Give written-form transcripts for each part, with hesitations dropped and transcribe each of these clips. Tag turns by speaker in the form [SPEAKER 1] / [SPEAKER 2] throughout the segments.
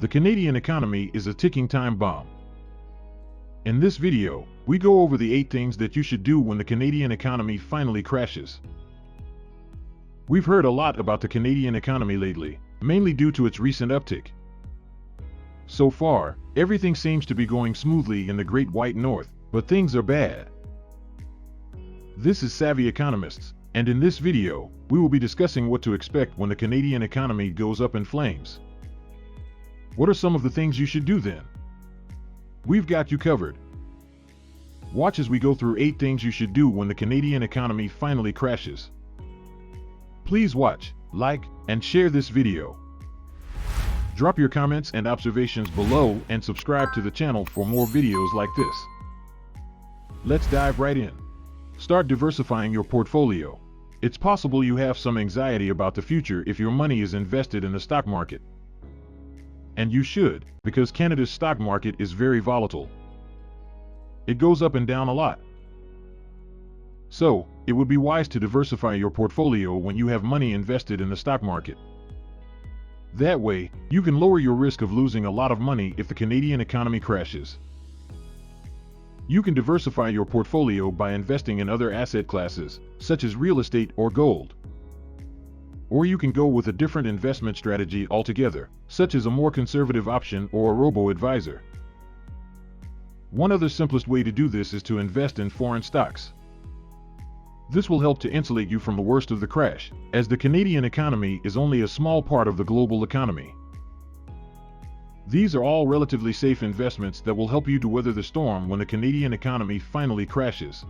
[SPEAKER 1] The Canadian economy is a ticking time bomb. In this video, we go over the 8 things that you should do when the Canadian economy finally crashes. We've heard a lot about the Canadian economy lately, mainly due to its recent uptick. So far, everything seems to be going smoothly in the Great White North, but things are bad. This is Savvy Economists, and in this video, we will be discussing what to expect when the Canadian economy goes up in flames. What are some of the things you should do then? We've got you covered. Watch as we go through 8 things you should do when the Canadian economy finally crashes. Please watch, like, and share this video. Drop your comments and observations below and subscribe to the channel for more videos like this. Let's dive right in. Start diversifying your portfolio. It's possible you have some anxiety about the future if your money is invested in the stock market. And you should, because Canada's stock market is very volatile. It goes up and down a lot. So, it would be wise to diversify your portfolio when you have money invested in the stock market. That way, you can lower your risk of losing a lot of money if the Canadian economy crashes. You can diversify your portfolio by investing in other asset classes, such as real estate or gold. Or you can go with a different investment strategy altogether, such as a more conservative option or a robo-advisor. One other simplest way to do this is to invest in foreign stocks. This will help to insulate you from the worst of the crash, as the Canadian economy is only a small part of the global economy. These are all relatively safe investments that will help you to weather the storm when the Canadian economy finally crashes.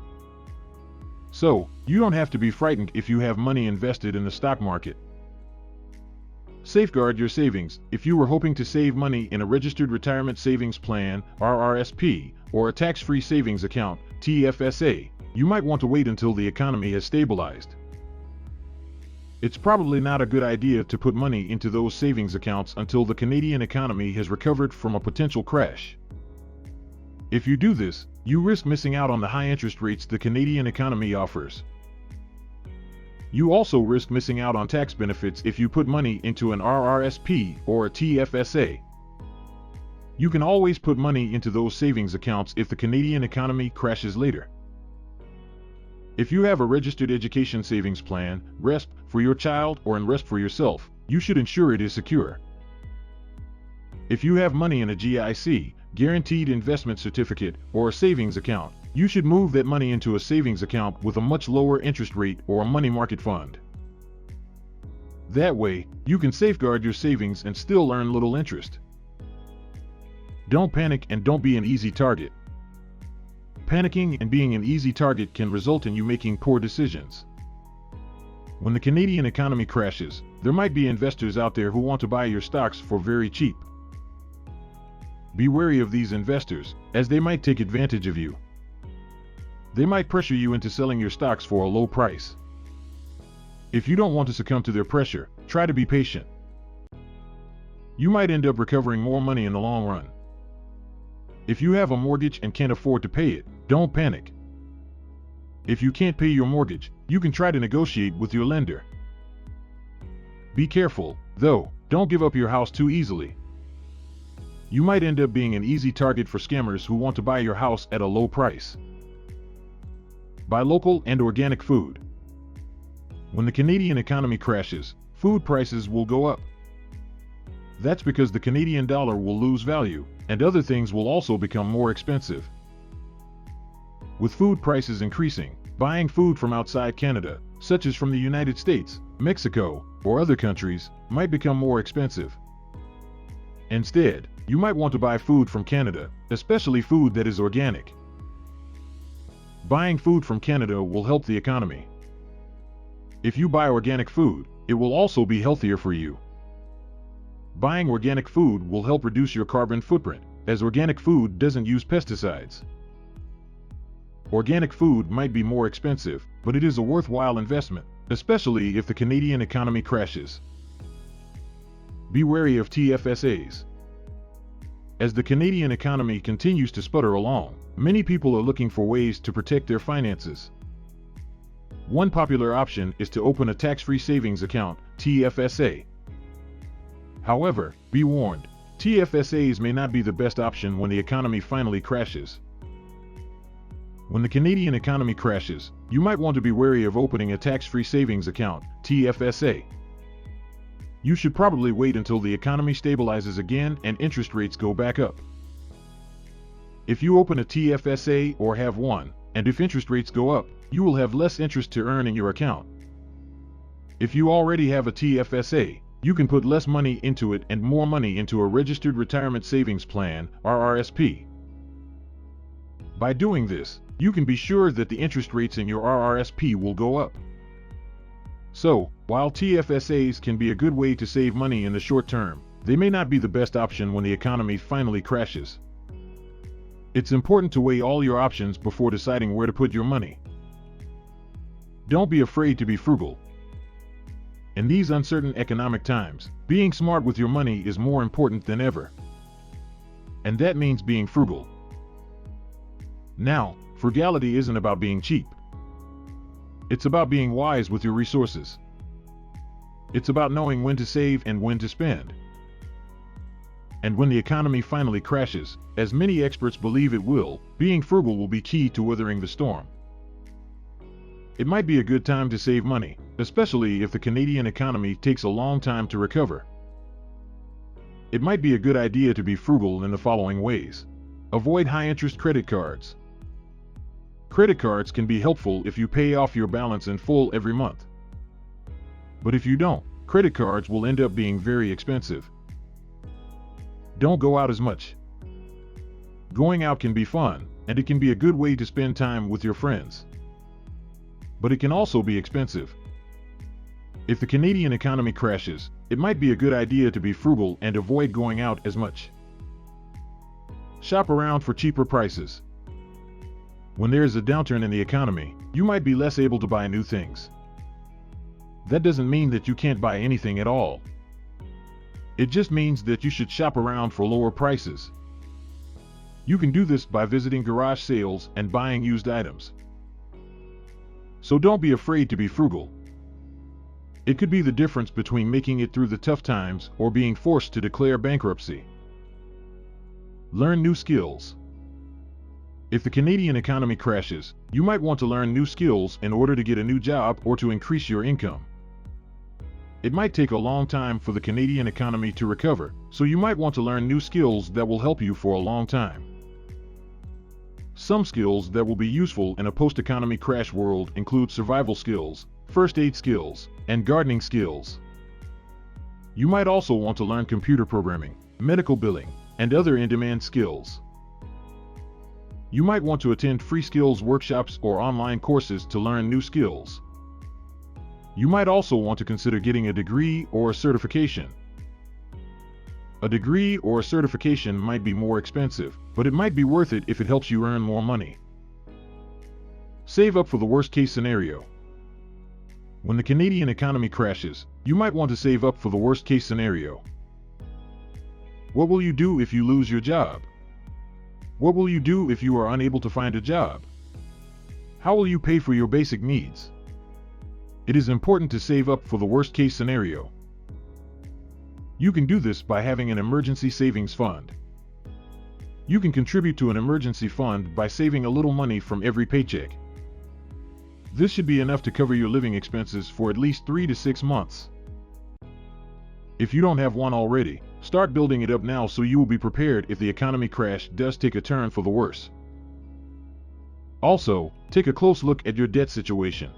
[SPEAKER 1] So, you don't have to be frightened if you have money invested in the stock market. Safeguard your savings. If you were hoping to save money in a registered retirement savings plan, RRSP, or a tax-free savings account, TFSA, you might want to wait until the economy has stabilized. It's probably not a good idea to put money into those savings accounts until the Canadian economy has recovered from a potential crash. If you do this, you risk missing out on the high interest rates the Canadian economy offers. You also risk missing out on tax benefits if you put money into an RRSP or a TFSA. You can always put money into those savings accounts if the Canadian economy crashes later. If you have a registered education savings plan, RESP, for your child or an RESP for yourself, you should ensure it is secure. If you have money in a GIC, Guaranteed Investment Certificate, or a savings account, you should move that money into a savings account with a much lower interest rate or a money market fund. That way, you can safeguard your savings and still earn little interest. Don't panic and don't be an easy target. Panicking and being an easy target can result in you making poor decisions. When the Canadian economy crashes, there might be investors out there who want to buy your stocks for very cheap. Be wary of these investors, as they might take advantage of you. They might pressure you into selling your stocks for a low price. If you don't want to succumb to their pressure, try to be patient. You might end up recovering more money in the long run. If you have a mortgage and can't afford to pay it, don't panic. If you can't pay your mortgage, you can try to negotiate with your lender. Be careful, though, don't give up your house too easily. You might end up being an easy target for scammers who want to buy your house at a low price. Buy local and organic food. When the Canadian economy crashes, food prices will go up. That's because the Canadian dollar will lose value, and other things will also become more expensive. With food prices increasing, buying food from outside Canada, such as from the United States, Mexico, or other countries, might become more expensive. Instead, you might want to buy food from Canada, especially food that is organic. Buying food from Canada will help the economy. If you buy organic food, it will also be healthier for you. Buying organic food will help reduce your carbon footprint, as organic food doesn't use pesticides. Organic food might be more expensive, but it is a worthwhile investment, especially if the Canadian economy crashes. Be wary of TFSAs. As the Canadian economy continues to sputter along, many people are looking for ways to protect their finances. One popular option is to open a tax-free savings account, TFSA. However, be warned, TFSAs may not be the best option when the economy finally crashes. When the Canadian economy crashes, you might want to be wary of opening a tax-free savings account, TFSA. You should probably wait until the economy stabilizes again and interest rates go back up. If you open a TFSA or have one, and if interest rates go up, you will have less interest to earn in your account. If you already have a TFSA, you can put less money into it and more money into a registered retirement savings plan, RRSP. By doing this, you can be sure that the interest rates in your RRSP will go up. So, while TFSAs can be a good way to save money in the short term, they may not be the best option when the economy finally crashes. It's important to weigh all your options before deciding where to put your money. Don't be afraid to be frugal. In these uncertain economic times, being smart with your money is more important than ever. And that means being frugal. Now, frugality isn't about being cheap. It's about being wise with your resources. It's about knowing when to save and when to spend. And when the economy finally crashes, as many experts believe it will, being frugal will be key to weathering the storm. It might be a good time to save money, especially if the Canadian economy takes a long time to recover. It might be a good idea to be frugal in the following ways. Avoid high-interest credit cards. Credit cards can be helpful if you pay off your balance in full every month. But if you don't, credit cards will end up being very expensive. Don't go out as much. Going out can be fun, and it can be a good way to spend time with your friends. But it can also be expensive. If the Canadian economy crashes, it might be a good idea to be frugal and avoid going out as much. Shop around for cheaper prices. When there is a downturn in the economy, you might be less able to buy new things. That doesn't mean that you can't buy anything at all. It just means that you should shop around for lower prices. You can do this by visiting garage sales and buying used items. So don't be afraid to be frugal. It could be the difference between making it through the tough times or being forced to declare bankruptcy. Learn new skills. If the Canadian economy crashes, you might want to learn new skills in order to get a new job or to increase your income. It might take a long time for the Canadian economy to recover, so you might want to learn new skills that will help you for a long time. Some skills that will be useful in a post-economy crash world include survival skills, first aid skills, and gardening skills. You might also want to learn computer programming, medical billing, and other in-demand skills. You might want to attend free skills workshops or online courses to learn new skills. You might also want to consider getting a degree or a certification. A degree or a certification might be more expensive, but it might be worth it if it helps you earn more money. Save up for the worst-case scenario. When the Canadian economy crashes, you might want to save up for the worst-case scenario. What will you do if you lose your job? What will you do if you are unable to find a job? How will you pay for your basic needs? It is important to save up for the worst-case scenario. You can do this by having an emergency savings fund. You can contribute to an emergency fund by saving a little money from every paycheck. This should be enough to cover your living expenses for at least 3 to 6 months. If you don't have one already, start building it up now so you will be prepared if the economy crash does take a turn for the worse. Also, take a close look at your debt situation.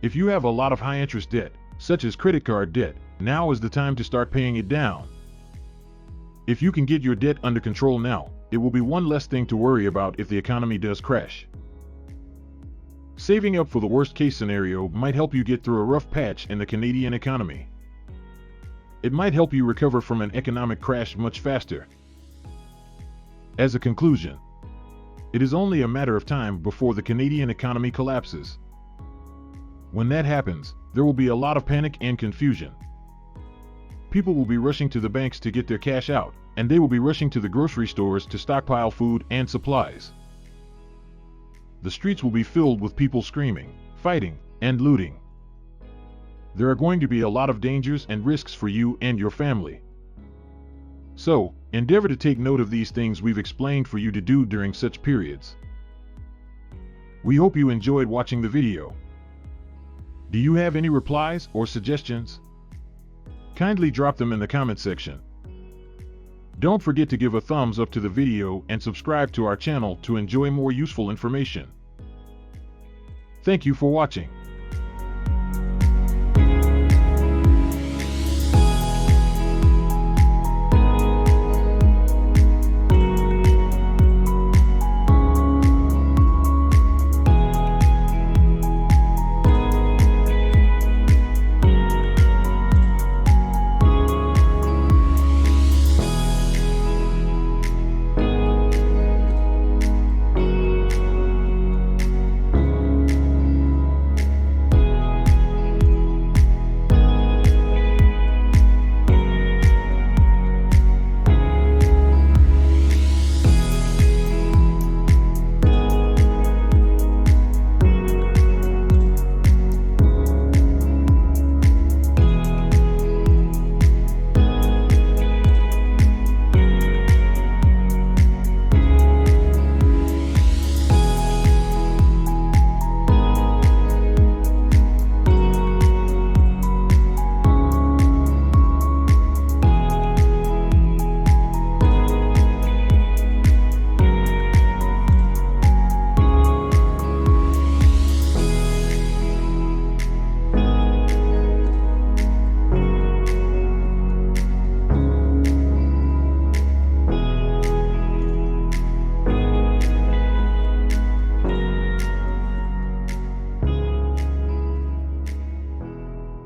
[SPEAKER 1] If you have a lot of high-interest debt, such as credit card debt, now is the time to start paying it down. If you can get your debt under control now, it will be one less thing to worry about if the economy does crash. Saving up for the worst-case scenario might help you get through a rough patch in the Canadian economy. It might help you recover from an economic crash much faster. As a conclusion, it is only a matter of time before the Canadian economy collapses. When that happens, there will be a lot of panic and confusion. People will be rushing to the banks to get their cash out, and they will be rushing to the grocery stores to stockpile food and supplies. The streets will be filled with people screaming, fighting, and looting. There are going to be a lot of dangers and risks for you and your family. So, endeavor to take note of these things we've explained for you to do during such periods. We hope you enjoyed watching the video. Do you have any replies or suggestions? Kindly drop them in the comment section. Don't forget to give a thumbs up to the video and subscribe to our channel to enjoy more useful information. Thank you for watching.